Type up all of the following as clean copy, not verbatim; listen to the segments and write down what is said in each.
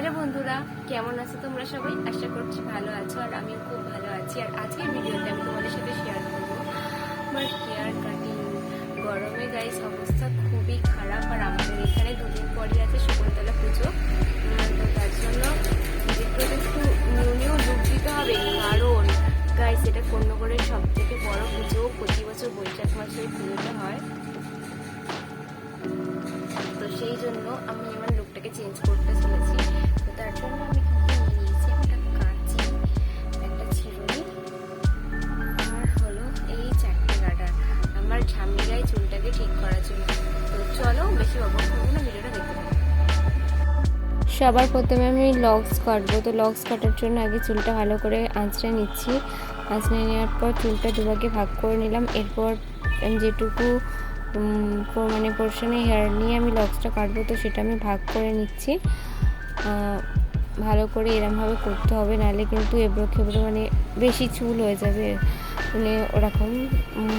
Hello বন্ধুরা, কেমন আছো তোমরা সবাই? আশা করছি ভালো আছো, আর আমিও খুব ভালো আছি। আর আজকের ভিডিওতে আমি তোমাদের সাথে শেয়ার করবো আমার হেয়ার কাটিং। গরমে গাইস অবস্থা খুবই খারাপ, আর আমাদের এখানে দুদিন পরই আছে শকুন্তলা পুজো। তো তার জন্য নিজেকে একটু নিউ লুক দিতে হবে, কারণ গাইস এটা কোন্নগরের সব থেকে বড় পুজো। প্রতি বছর বৈশাখ মাসে এই পুজোটা হয়। তো সেই জন্য আমি আমার লুকটাকে চেঞ্জ করতে চলেছি। তো তার জন্য আমি কিন্তু নিয়ে নিয়েছি একটা কাঁচি, একটা চিরুনি, আর হলো এই চারটে গাডার আমার ঝামলি গায়ে চুলটাকে ঠিক করার জন্য। তো চলো বেশি অবাক করবো না, ভিডিওটা দেখতে পাবো। সবার প্রথমে আমি লক্স কাটবো। তো লক্স কাটার জন্য আগে চুলটা ভালো করে আঁচড়ে নিচ্ছি। আঁচড়ে নেওয়ার পর চুলটা দুভাগে ভাগ করে নিলাম। এরপর আমি যেটুকু মানে পোর্শনে হেয়ার নিয়ে আমি লক্সটা কাটবো, তো সেটা আমি ভাগ করে নিচ্ছি। ভালো করে এরমভাবে করতে হবে, নাহলে কিন্তু এবড়ো খেবড়ো মানে বেশি চুল হয়ে যাবে, মানে ওরকম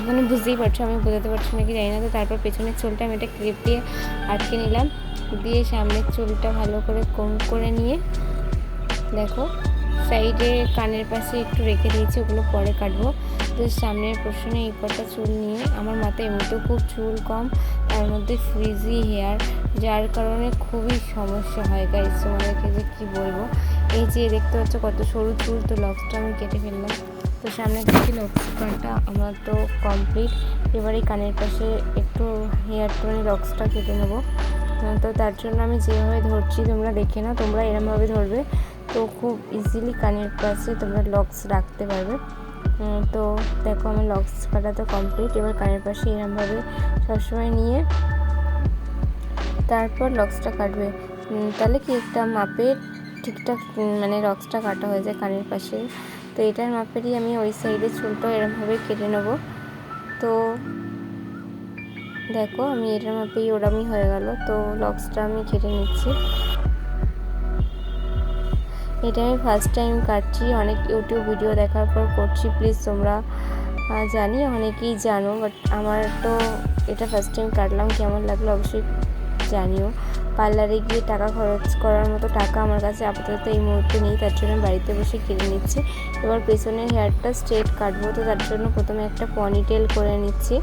মানে বুঝতেই পারছো, আমি বোঝাতে পারছি নাকি জানি না। তো তারপর পেছনের চুলটা আমি একটা ক্লিপ দিয়ে আটকে নিলাম, দিয়ে সামনের চুলটা ভালো করে কোম করে নিয়ে দেখো সাইডে কানের পাশে একটু রেখে দিয়েছি, ওগুলো পরে কাটবো। তো সামনের পোর্শনে এই কটা চুল নিয়ে, আমার মাথায় এমনিতেও খুব চুল কম, তার মধ্যে ফ্রিজি হেয়ার, যার কারণে খুবই সমস্যা হয় গাইস। তোমাদেরকে যে কী বলবো, এই যে দেখতে পাচ্ছ কত সরু চুল। তো লক্সটা আমি কেটে ফেললাম। তো সামনে থেকে লক্স কাটা আমার তো কমপ্লিট। এবার এই কানের পাশে একটু হেয়ার টোনে লক্সটা কেটে নেবো। তো তার জন্য আমি যেভাবে ধরছি তোমরা দেখে নাও, তোমরা এরমভাবে ধরবে, তো খুব ইজিলি কানের পাশে তোমরা লক্স রাখতে পারবে। তো দেখো আমার লক্স কাটা তো কমপ্লিট। এবার কানের পাশে এরমভাবে সবসময় নিয়ে তারপর লক্সটা কাটবে, তাহলে কি একটা মাপের ঠিকঠাক মানে লক্সটা কাটা হয়ে যায় কানের পাশে। তো এটার মাপেরই আমি ওই সাইডে চুলটা এরমভাবে কেটে নেব। তো দেখো আমি এটার মাপেই ওরমই হয়ে গেল। তো লক্সটা আমি কেটে নিচ্ছি। এটা আমি ফার্স্ট টাইম কাটছি, অনেক ইউটিউব ভিডিও দেখার পর করছি। প্লিজ তোমরা জানি অনেকেই জানো, বাট আমার তো এটা ফার্স্ট টাইম কাটলাম, কেমন লাগলো অবশ্যই জানিও। পার্লারে গিয়ে টাকা খরচ করার মতো টাকা আমার কাছে আপাতত এই মুহূর্তে নেই, তার জন্য বাড়িতে বসে কিনে নিচ্ছি। এবার পেছনের হেয়ারটা স্ট্রেট কাটবো, তো তার জন্য প্রথমে একটা পনিটেল করে নিচ্ছি।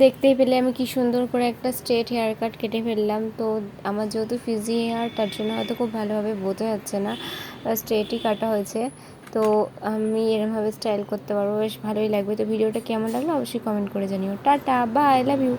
দেখতেই পেলে আমি কি সুন্দর করে একটা স্ট্রেট হেয়ার কাট কেটে ফেললাম। তো আমার যেহেতু ফ্রিজি হেয়ার, তার জন্য হয়তো খুব ভালোভাবে বোঝা যাচ্ছে না, স্ট্রেটই কাটা হয়েছে। তো আমি এরমভাবে স্টাইল করতে পারবো, বেশ ভালোই লাগবে। তো ভিডিওটা কেমন লাগলো অবশ্যই কমেন্ট করে জানিও। Tata, bye, love you.